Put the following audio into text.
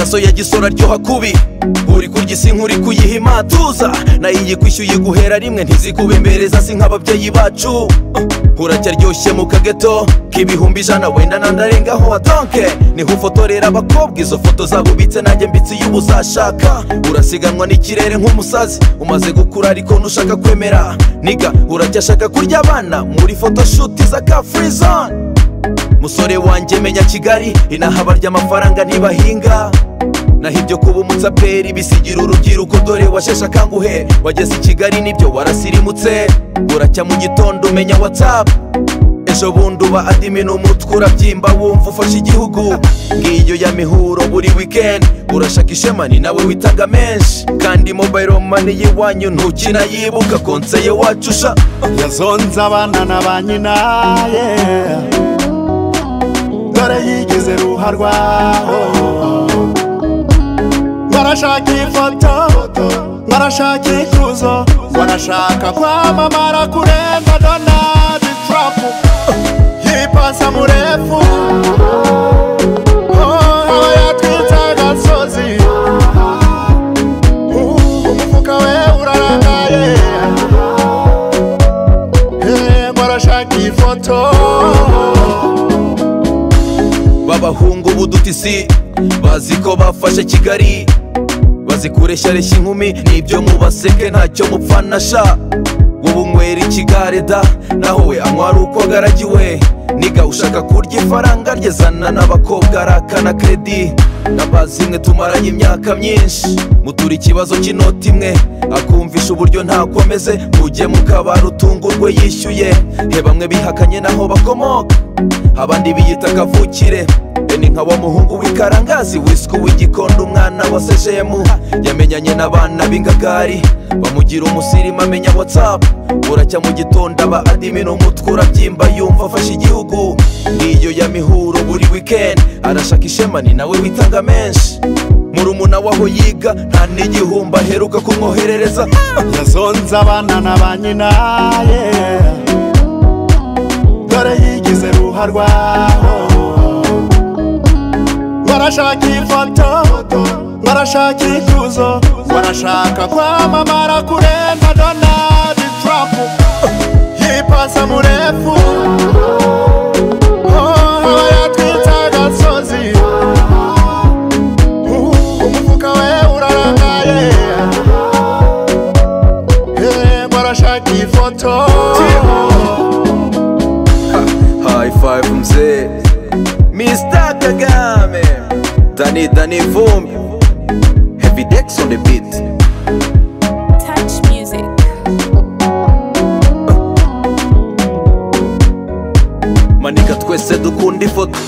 Amaso ya gisoro aryoha kubi, uri kurya isi nk'uri kuyihima. Tuza nayo iyikwishyuye guhera rimwe, ntizikubembereza si nk'ababyeyi bacu. Uracyaryoshye mu kageto k'ibihumbi ijana, wenda nandarengaho adonke. Niho ufotorera abakobwa izo foto zabo ubitse, nanjye mbitse iyo uzashaka. Urasiganwa n'ikirere nk'umusazi, umaze gukura ariko ntushaka kwemera. Niga uracyashaka kurya abana muri photoshoot za ka free zone. Musore wanjye menya Kigali, inaha barya amafaranga ntibahinga. Naho ibyo kuba umutsaperi bisigira urubyiruko, dore washeshe akanguhe. Wageze i Kigali nibyo warasirimutse, uracya mu gitondo umenya WhatsApp. Ejo bundi uba admin umutwe urabyimba wumva ufashe igihugu. Ngiyo ya mihuro buri weekend, urashaka ishema ni nawe witanga menshi. Kandi mobile money yiwanyu ntukina yibuka konseye wacusha. Yazonze abana na ba nyina, yeah. Dore yigize ruha rwaho. Barashaka ifoto, barashaka ikuzo, barashaka kwamamara kurenga Donald Trump. Yipasa murefu, aba yatwita agasozi. Umufuka we urarangaye, barashaka ifoto. Babahungu budutisi bazi ko bafashe Kigali, bazi kureshya inkumi nibyo mubaseke ntacyo mupfanasha. Wowe unywera ikigare da, naho we anywara uko agaragiwe. Niga ushaka kurya ifaranga rye, zana n'abakobwa arakana kredi. Nabazi imwe tumaranye imyaka myinshi, mutura ikibazo cy'inoti imwe, akumvisha uburyo ntakomeze. Ujye mu kabari utungurwe yishyuye, he bamwe bihakanye naho bakomoka, abandi biyita kavukire. Ni nka wa muhungu w'ikarangazi, wiswe w'igikondo, umwana wa sejemu. Yamenyanye n'abana b'ingagari, bamugira umusirimu amenya WhatsApp. Uracya mu gitondo aba admin umutwe urabyimba yumva afashe igihugu. Ngiyo ya mihuro buri weekend, arashaka ishema ni nawe witanga menshi. Murumuna waho yiga nta n'igihumbi aheruka kumwoherereza. Yazonze abana na ba nyina, yeah. Dore yigize ruha rwaho. Barashaka ifoto, barashaka ikuzo, barashaka kwamamara kurenga Donald Trump. Yipasa murefu, aba yatwita agasozi. Umufuka we urarangaye, barashaka ifoto. High five mzee Mr. Kagame, Danny Vumbi, Heavy Dex on the beat. Touch music. Manika twese dukunda ifoto.